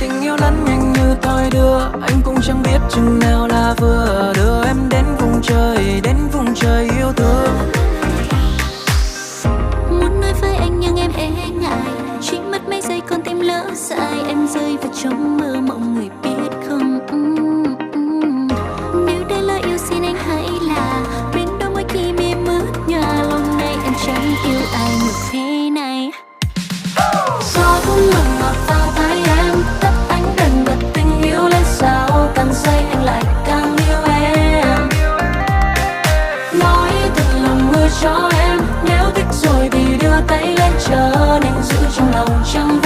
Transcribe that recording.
tình yêu lăn nhanh như thoi đưa, anh cũng chẳng biết chừng nào là vừa, đưa em đến vùng trời yêu thương. Muốn nói với anh nhưng em e ngại, chỉ mất mấy giây con tim lỡ dại, em rơi vào trong mơ mộng người biết không. Nếu đây là yêu xin anh hãy là bên đôi môi khi mi ướt nhòa, lâu nay em chẳng yêu ai như thế này. Gió cũng mừng ngọt vào tai em, tóc ánh đèn bật tình yêu lên sao, càng say anh lại càng yêu em. Nói thật lòng mưa cho em, nếu thích rồi thì đưa tay lên chờ, nên giữ trong lòng chẳng